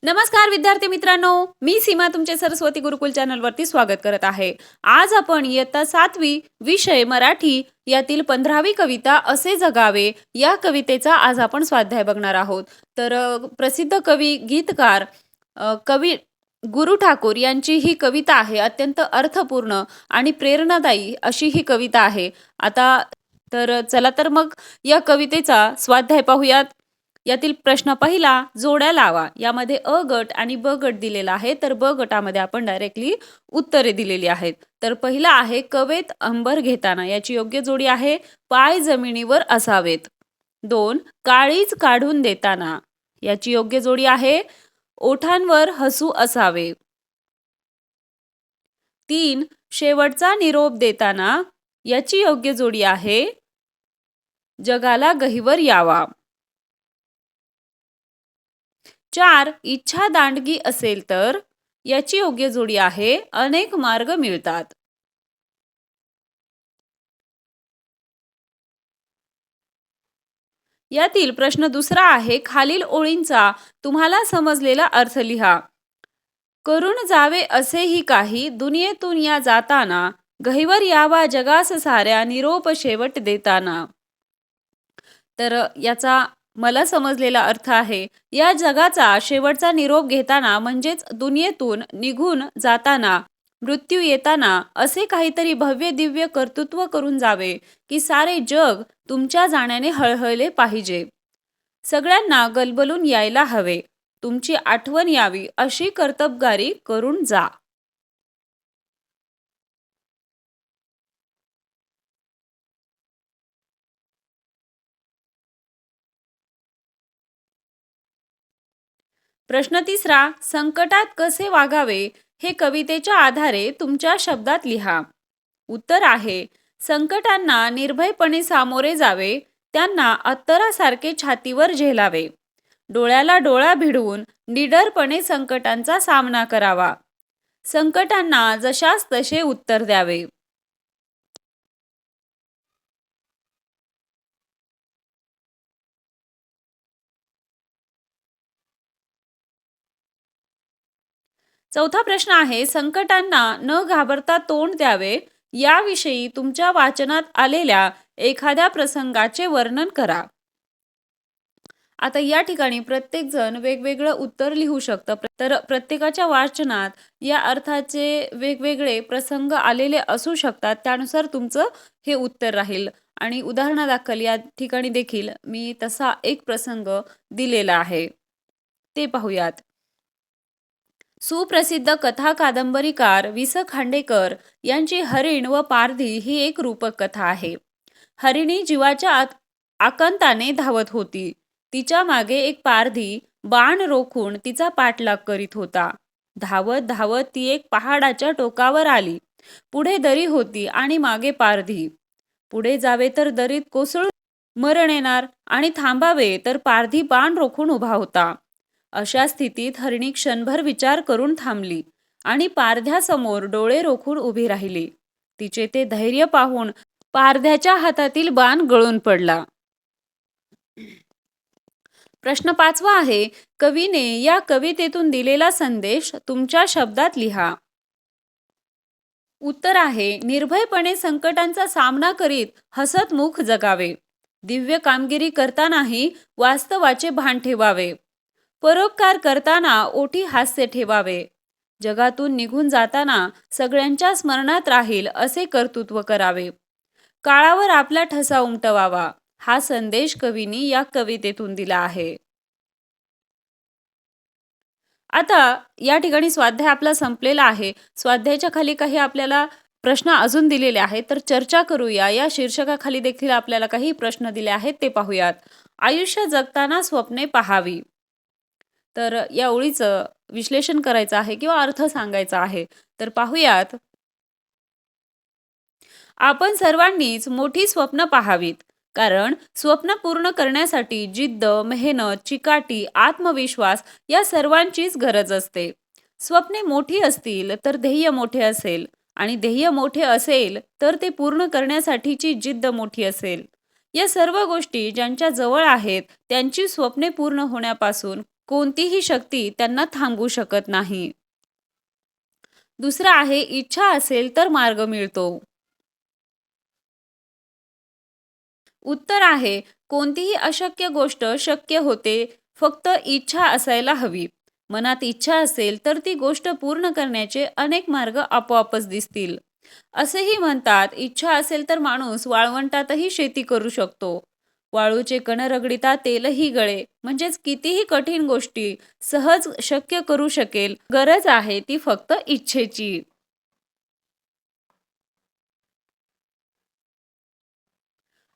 नमस्कार विद्यार्थी मित्रांनो, मी सीमा तुमचे सरस्वती गुरुकुल चॅनलवरती स्वागत करत आहे. आज आपण इयत्ता 7वी विषय मराठी यातील 15वी कविता असे जगावे या कवितेचा आज आपण स्वाध्याय बघणार आहोत. तर प्रसिद्ध कवी गीतकार कवी गुरु ठाकूर यांची ही कविता आहे. अत्यंत अर्थपूर्ण आणि प्रेरणादायी अशी ही कविता आहे. चला तर मग या कवितेचा स्वाध्याय पाहूयात. यातील प्रश्न पहिला, जोड्या लावा. यामध्ये अ गट आणि ब गट दिलेला आहे. तर ब गटामध्ये आपण डायरेक्टली उत्तरे दिलेली आहेत. तर पहिला आहे कवेत अंबर घेताना. याची योग्य जोडी आहे पाय जमिनीवर असावेत. 2 काळीज काढून देताना. याची योग्य जोडी आहे ओठांवर हसू असावे. 3 शेवटचा निरोप देताना. याची योग्य जोडी आहे जगाला गहिवर यावा. 4 इच्छा दांडगी असेल तर. याची योग्य जोडी आहे अनेक मार्ग मिळतात. यातील प्रश्न दुसरा आहे खालील ओळींचा तुम्हाला समजलेला अर्थ लिहा. करून जावे असेही काही दुनियेतून या जाताना, गहिवर यावा जगास साऱ्या निरोप शेवट देताना. तर याचा मला समजलेला अर्थ आहे या जगाचा शेवटचा निरोप घेताना म्हणजेच दुनियेतून निघून जाताना, मृत्यू येताना असे काहीतरी भव्य दिव्य कर्तृत्व करून जावे की सारे जग तुमच्या जाण्याने हळहळले पाहिजे. सगळ्यांना गलबलून यायला हवे. तुमची आठवण यावी अशी कर्तबगारी करून जा. प्रश्न तिसरा, संकटात कसे वागावे हे कवितेच्या आधारे तुमच्या शब्दात लिहा. उत्तर आहे संकटांना निर्भयपणे सामोरे जावे, त्यांना अत्तरासारखे छातीवर झेलावे. डोळ्याला डोळा भिडवून निडरपणे संकटांचा सामना करावा. संकटांना जशास तसे उत्तर द्यावे. चौथा प्रश्न आहे संकटांना न घाबरता तोंड द्यावे. याविषयी तुमच्या वाचनात आलेल्या एखाद्या प्रसंगाचे वर्णन करा. आता या ठिकाणी प्रत्येक जण वेगवेगळं उत्तर लिहू शकतं. तर प्रत्येकाच्या वाचनात या अर्थाचे वेगवेगळे प्रसंग आलेले असू शकतात. त्यानुसार तुमचं हे उत्तर राहील. आणि उदाहरणादाखल या ठिकाणी देखील मी तसा एक प्रसंग दिलेला आहे, ते पाहूयात. सुप्रसिद्ध कथा कादंबरीकार वि स खांडेकर यांची हरिण व पारधी ही एक रूपक कथा आहे. हरिणी जीवाच्या आकांताने धावत होती. तिच्या मागे एक पारधी बाण रोखून तिचा पाठलाग करीत होता. धावत धावत ती एक पहाडाच्या टोकावर आली. पुढे दरी होती आणि मागे पारधी. पुढे जावे तर दरीत कोसळून मरण येणार आणि थांबावे तर पारधी बाण रोखून उभा होता. अशा स्थितीत हरिणी क्षणभर विचार करून थांबली आणि पारध्यासमोर डोळे रोखून उभी राहिली. तिचे ते धैर्य पाहून पारध्याच्या हातातील बाण गळून पडला. प्रश्न 5वा आहे कवीने या कवितेतून दिलेला संदेश तुमच्या शब्दात लिहा. उत्तर आहे निर्भयपणे संकटांचा सामना करीत हसत मुख जगावे. दिव्य कामगिरी करतानाही वास्तवाचे भान ठेवावे. परोपकार करताना ओठी हास्य ठेवावे. जगातून निघून जाताना सगळ्यांच्या स्मरणात राहील असे कर्तृत्व करावे. काळावर आपला ठसा उमटवावा. हा संदेश कवींनी या कवितेतून दिला आहे. आता या ठिकाणी स्वाध्याय आपला संपलेला आहे. स्वाध्यायाच्या खाली काही आपल्याला प्रश्न अजून दिलेले आहेत, तर चर्चा करूया. या शीर्षकाखाली देखील आपल्याला काही प्रश्न दिले आहेत, ते पाहूयात. आयुष्य जगताना स्वप्ने पहावी. तर या ओळीचं विश्लेषण करायचं आहे किंवा अर्थ सांगायचा आहे, तर पाहूयात. आपण सर्वांनीच मोठी स्वप्न पाहावीत, कारण स्वप्न पूर्ण करण्यासाठी जिद्द, मेहनत, चिकाटी, आत्मविश्वास या सर्वांचीच गरज असते. स्वप्ने मोठी असतील तर ध्येय मोठे असेल आणि ध्येय मोठे असेल तर ते पूर्ण करण्यासाठीची जिद्द मोठी असेल. या सर्व गोष्टी ज्यांच्या जवळ आहेत त्यांची स्वप्ने पूर्ण होण्यापासून कोणतीही शक्ती त्यांना थांबवू शकत नाही. दुसरं आहे इच्छा असेल तर मार्ग मिळतो. उत्तर आहे कोणतीही अशक्य गोष्ट शक्य होते, फक्त इच्छा असायला हवी. मनात इच्छा असेल तर ती गोष्ट पूर्ण करण्याचे अनेक मार्ग आपोआपच दिसतील. असेही म्हणतात, इच्छा असेल तर माणूस वाळवंटातही शेती करू शकतो. वाळूचे कण रगडिता तेलही गळे. म्हणजेच कितीही कठीण गोष्टी सहज शक्य करू शकेल. गरज आहे ती फक्त इच्छेची.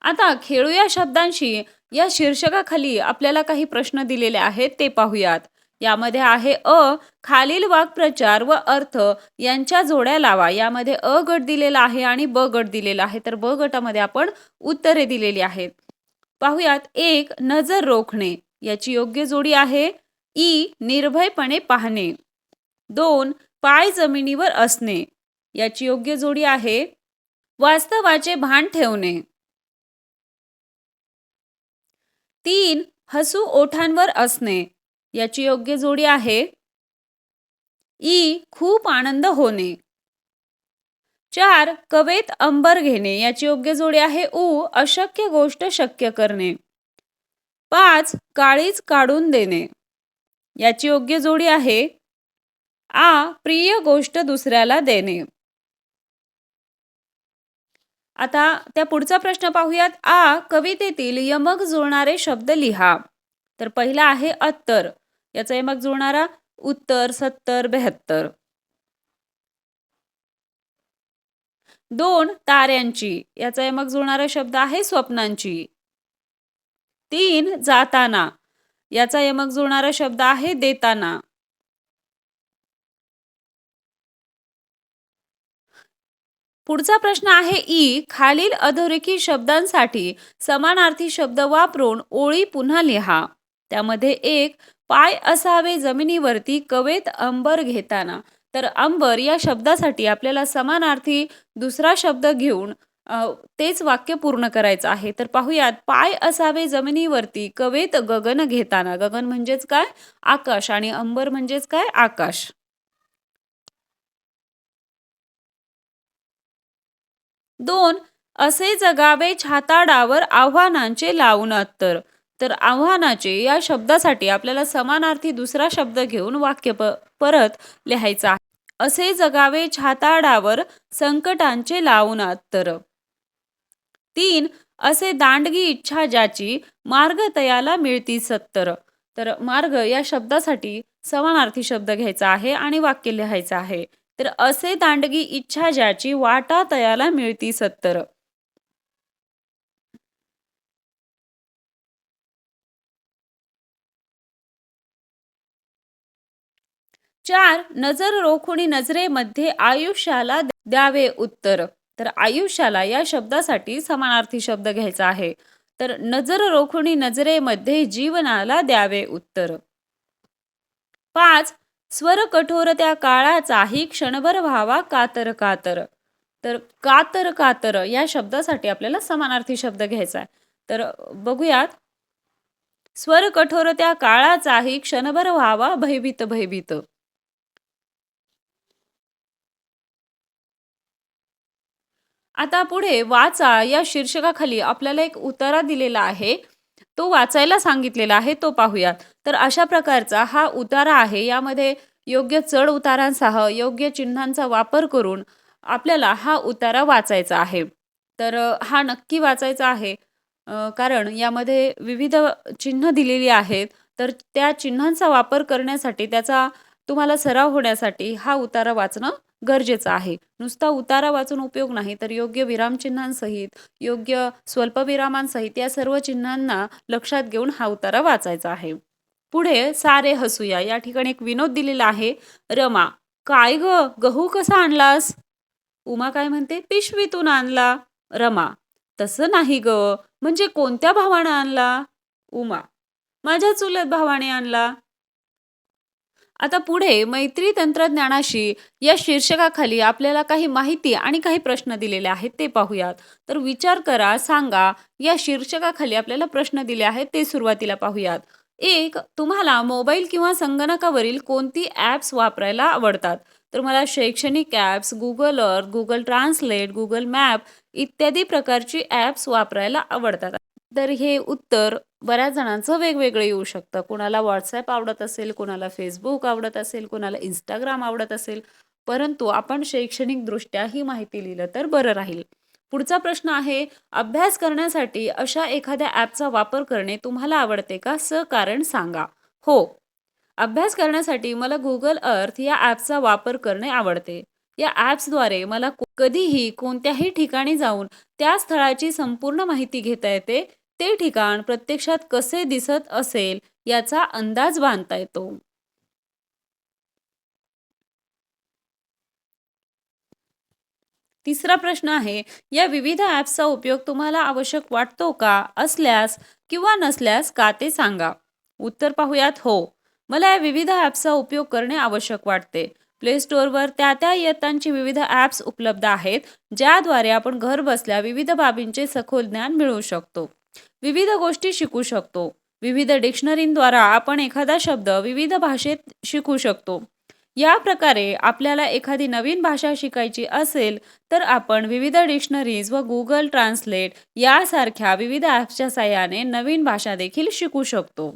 आता खेळूया शब्दांशी या शीर्षकाखाली आपल्याला काही प्रश्न दिलेले आहेत ते पाहूयात. यामध्ये आहे खालील वाक्प्रचार व अर्थ यांच्या जोड्या लावा. यामध्ये गट दिलेला आहे आणि ब गट दिलेला आहे. तर ब गटामध्ये आपण उत्तरे दिलेली आहेत. पाहूयात. 1. नजर रोखणे. याची योग्य जोडी आहे निर्भयपणे पाहणे. 2. पाय जमिनीवर असणे. याची योग्य जोडी आहे वास्तवाचे भान ठेवणे. 3. हसू ओठांवर असणे. याची योग्य जोडी आहे खूप आनंद होणे. 4. कवेत अंबर घेणे. याची योग्य जोडी आहे अशक्य गोष्ट शक्य करणे. 5. काळीज काढून देणे. याची योग्य जोडी आहे प्रिय गोष्ट दुसऱ्याला देणे. आता त्या पुढचा प्रश्न पाहूयात. कवितेतील यमक जुळणारे शब्द लिहा. तर पहिला आहे अत्तर. याचा यमक जुळणारा उत्तर, सत्तर, 72. 2. ताऱ्यांची. याचा यमक जुळणारा शब्द आहे स्वप्नांची. 3. जाताना. याचा यमक जुळणारा शब्द आहे देताना. 4. प्रश्न आहे खालील अधोरेखित शब्दांसाठी समानार्थी शब्द वापरून ओळी पुन्हा लिहा. त्यामध्ये 1. पाय असावे जमिनीवरती कवेत अंबर घेताना. तर अंबर या शब्दासाठी आपल्याला समानार्थी दुसरा शब्द घेऊन तेच वाक्य पूर्ण करायचं आहे. तर पाहूयात. पाय असावे जमिनीवरती कवेत गगन घेताना. गगन म्हणजेच काय? आकाश. आणि अंबर म्हणजेच काय? आकाश. 2. असे जगावे छाताडावर आव्हानांचे लावून अत्तर. तर आव्हानाचे या शब्दासाठी आपल्याला समानार्थी दुसरा शब्द घेऊन वाक्य परत लिहायचं आहे. असे जगावे छाताडावर संकटांचे लावून अत्तर. 3. असे दांडगी इच्छा ज्याची मार्ग तयाला मिळती सत्तर. तर मार्ग या शब्दासाठी समानार्थी शब्द घ्यायचा आहे आणि वाक्य लिहायचं आहे. तर असे दांडगी इच्छा ज्याची वाटा तयाला मिळती सत्तर. 4. नजर रोखुनी नजरेमध्ये आयुष्याला द्यावे उत्तर. तर आयुष्याला या शब्दासाठी समानार्थी शब्द घ्यायचा आहे. तर नजर रोखुनी नजरेमध्ये जीवनाला द्यावे उत्तर. 5. स्वर कठोर त्या काळाचाही क्षणभर व्हावा कातर कातर. तर कातर कातर या शब्दासाठी आपल्याला समानार्थी शब्द घ्यायचा आहे. तर बघूयात. स्वर कठोर त्या काळाचाही क्षणभर व्हावा भयभीत भयभीत. आता पुढे वाचा या शीर्षकाखाली आपल्याला एक उतारा दिलेला आहे. तो वाचायला सांगितलेला आहे. तो पाहूयात. तर अशा प्रकारचा हा उतारा आहे. यामध्ये योग्य चढ उतारांसह योग्य चिन्हांचा वापर करून आपल्याला हा उतारा वाचायचा आहे. तर हा नक्की वाचायचा आहे. कारण यामध्ये विविध चिन्ह दिलेली आहेत. तर त्या चिन्हांचा वापर करण्यासाठी त्याचा तुम्हाला सराव होण्यासाठी हा उतारा वाचणं गरजेचं आहे. नुसता उतारा वाचून उपयोग नाही, तर योग्य विरामचिन्हांसहित, योग्य स्वल्पविरामांसहित या सर्व चिन्हांना लक्षात घेऊन हा उतारा वाचायचा आहे. पुढे सारे हसूया या ठिकाणी एक विनोद दिलेला आहे. रमा: काय ग, गहू कसा आणलास? उमा काय म्हणते? पिशवीतून आणला. रमा: तसं नाही ग, म्हणजे कोणत्या भावाने आणला? उमा: माझ्या चुलत भावाने आणला. आता पुढे मैत्री तंत्रज्ञानाशी या शीर्षकाखाली आपल्याला काही माहिती आणि काही प्रश्न दिलेले आहेत ते पाहूयात. तर विचार करा, सांगा. या शीर्षकाखाली आपल्याला प्रश्न दिले आहेत ते सुरुवातीला पाहूयात. एक, तुम्हाला मोबाईल किंवा संगणकावरील कोणती ॲप्स वापरायला आवडतात? तर मला शैक्षणिक apps, Google Earth, Google Translate, Google map इत्यादी प्रकारची ॲप्स वापरायला आवडतात. तर हे उत्तर बऱ्याच जणांचं वेगवेगळं येऊ शकतं. कुणाला WhatsApp आवडत असेल, कुणाला Facebook आवडत असेल, कुणाला Instagram आवडत असेल. परंतु आपण शैक्षणिकदृष्ट्या ही माहिती लिहिलं तर बरं राहील. पुढचा प्रश्न आहे, अभ्यास करण्यासाठी अशा एखाद्या ॲपचा वापर करणे तुम्हाला आवडते का? कारण सांगा. हो. अभ्यास करण्यासाठी मला Google Earth या ॲपचा वापर करणे आवडते. या ॲप्सद्वारे मला कधीही कोणत्याही ठिकाणी जाऊन त्या स्थळाची संपूर्ण माहिती घेता येते. ते ठिकाण प्रत्यक्षात कसे दिसत असेल याचा अंदाज बांधता येतो. तिसरा प्रश्न आहे, या विविध ॲप्सचा उपयोग तुम्हाला आवश्यक वाटतो का? असल्यास किंवा नसल्यास का ते सांगा. उत्तर पाहूयात. हो. मला या विविध ॲप्सचा उपयोग करणे आवश्यक वाटते. प्ले स्टोअरवर त्या इयत्तांची विविध ॲप्स उपलब्ध आहेत, ज्याद्वारे आपण घरबसल्या विविध बाबींचे सखोल ज्ञान मिळवू शकतो. विविध गोष्टी शिकू शकतो. विविध डिक्शनरींद्वारा आपण एखादा शब्द विविध भाषेत शिकू शकतो. या प्रकारे आपल्याला एखादी नवीन भाषा शिकायची असेल तर आपण विविध डिक्शनरीज व Google ट्रान्सलेट यासारख्या विविध ॲप्सच्या साहाय्याने नवीन भाषा देखील शिकू शकतो.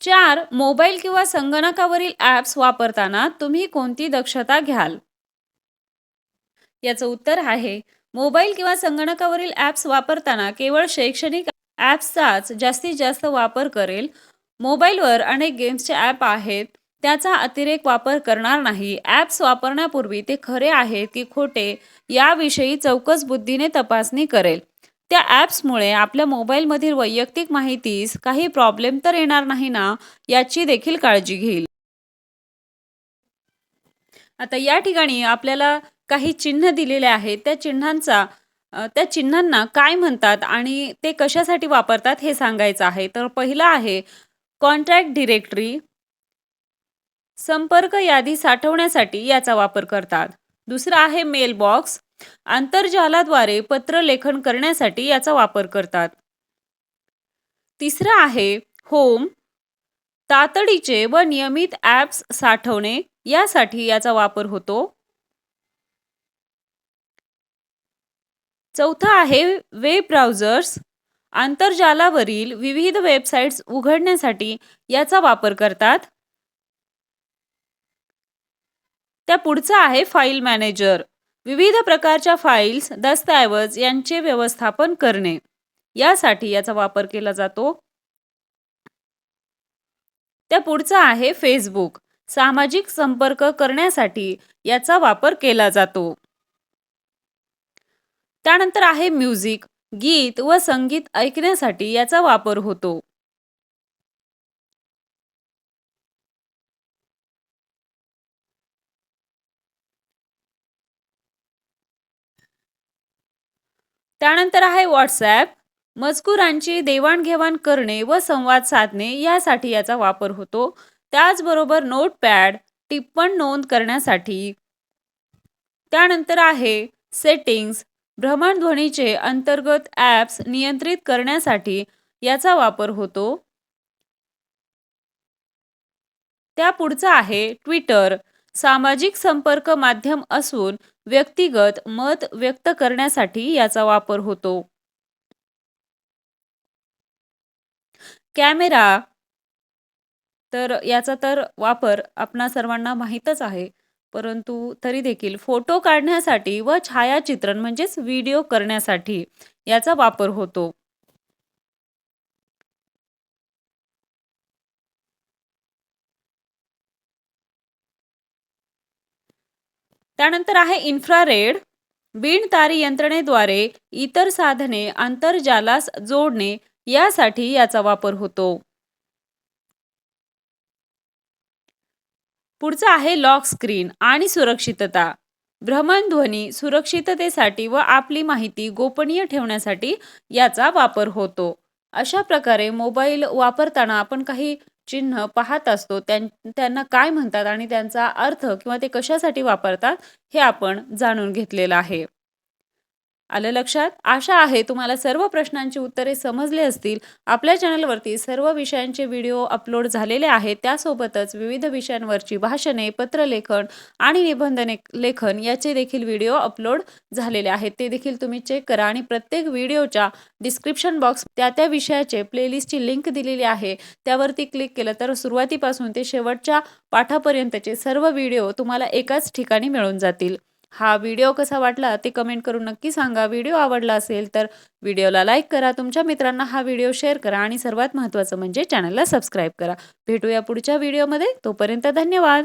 4. मोबाईल किंवा संगणकावरील ॲप्स वापरताना तुम्ही कोणती दक्षता घ्याल? याचं उत्तर आहे, मोबाईल किंवा संगणकावरील ॲप्स वापरताना केवळ शैक्षणिक ॲप्सचाच जास्तीत जास्त वापर करेल. मोबाईलवर अनेक गेम्सचे ॲप आहेत, त्याचा अतिरेक वापर करणार नाही. ॲप्स वापरण्यापूर्वी ते खरे आहेत की खोटे याविषयी चौकस बुद्धीने तपासणी करेल. त्या ॲप्समुळे आपल्या मोबाईलमधील वैयक्तिक माहितीस काही प्रॉब्लेम तर येणार नाही ना, याची देखील काळजी घेईल. आता या ठिकाणी आपल्याला काही चिन्ह दिलेले आहेत. त्या चिन्हांना काय म्हणतात आणि ते कशासाठी वापरतात हे सांगायचं आहे. तर पहिलं आहे कॉन्टॅक्ट डिरेक्टरी, संपर्क यादी साठवण्यासाठी याचा वापर करतात. दुसरं आहे मेल बॉक्स, आंतरजालाद्वारे पत्र लेखन करण्यासाठी याचा वापर करतात. तिसरं आहे होम, तातडीचे व नियमित ॲप्स साठवणे यासाठी याचा वापर होतो. चौथा आहे वेब ब्राउझर्स, आंतरजालावरील विविध वेबसाईट्स उघडण्यासाठी याचा वापर करतात. त्या पुढचा आहे फाईल मॅनेजर, विविध प्रकारच्या फाईल्स, दस्तऐवज यांचे व्यवस्थापन करणे यासाठी याचा वापर केला जातो. त्या पुढचा आहे फेसबुक, सामाजिक संपर्क करण्यासाठी याचा वापर केला जातो. त्यानंतर आहे म्युझिक, गीत व संगीत ऐकण्यासाठी याचा वापर होतो. त्यानंतर आहे व्हॉट्सॲप, मजकुरांची देवाणघेवाण करणे व संवाद साधणे यासाठी याचा वापर होतो. त्याचबरोबर नोटपॅड, टिप्पण नोंद करण्यासाठी. त्यानंतर आहे सेटिंग्स, भ्रमणध्वनीचे अंतर्गत ॲप्स नियंत्रित करण्यासाठी याचा वापर होतो. त्या पुढचा आहे ट्विटर, सामाजिक संपर्क माध्यम असून व्यक्तिगत मत व्यक्त करण्यासाठी याचा वापर होतो. कॅमेरा, तर याचा तर वापर आपणा सर्वांना माहीतच आहे. परंतु तरी देखील फोटो काढण्यासाठी व छायाचित्रण म्हणजेच व्हिडिओ करण्यासाठी याचा वापर होतो. त्यानंतर आहे इन्फ्रारेड, बिनतारी यंत्रणेद्वारे इतर साधने आंतरजालास जोडणे यासाठी याचा वापर होतो. पुढचा आहे लॉक स्क्रीन आणि सुरक्षितता. भ्रमणध्वनी सुरक्षिततेसाठी व आपली माहिती गोपनीय ठेवण्यासाठी याचा वापर होतो. अशा प्रकारे मोबाईल वापरताना आपण काही चिन्ह पाहत असतो त्यांना काय म्हणतात आणि त्यांचा अर्थ किंवा ते कशासाठी वापरतात हे आपण जाणून घेतलेलं आहे. आलं लक्षात? आशा आहे तुम्हाला सर्व प्रश्नांची उत्तरे समजली असतील. आपल्या चॅनलवरती सर्व विषयांचे व्हिडिओ अपलोड झालेले आहेत. त्यासोबतच विविध विषयांवरची भाषणे, पत्रलेखन आणि निबंध लेखन याचे देखील व्हिडिओ अपलोड झालेले आहेत. ते देखील तुम्ही चेक करा आणि प्रत्येक व्हिडिओच्या डिस्क्रिप्शन बॉक्स त्या विषयाचे प्लेलिस्टची लिंक दिलेली आहे. त्यावरती क्लिक केलं तर सुरुवातीपासून ते शेवटच्या पाठापर्यंतचे सर्व व्हिडिओ तुम्हाला एकाच ठिकाणी मिळून जातील. हा व्हिडिओ कसा वाटला ते कमेंट करून नक्की सांगा. व्हिडिओ आवडला असेल तर व्हिडिओला लाईक करा, तुमच्या मित्रांना हा व्हिडिओ शेअर करा आणि सर्वात महत्त्वाचं म्हणजे चॅनलला सबस्क्राईब करा. भेटूया पुढच्या व्हिडिओमध्ये. तोपर्यंत धन्यवाद.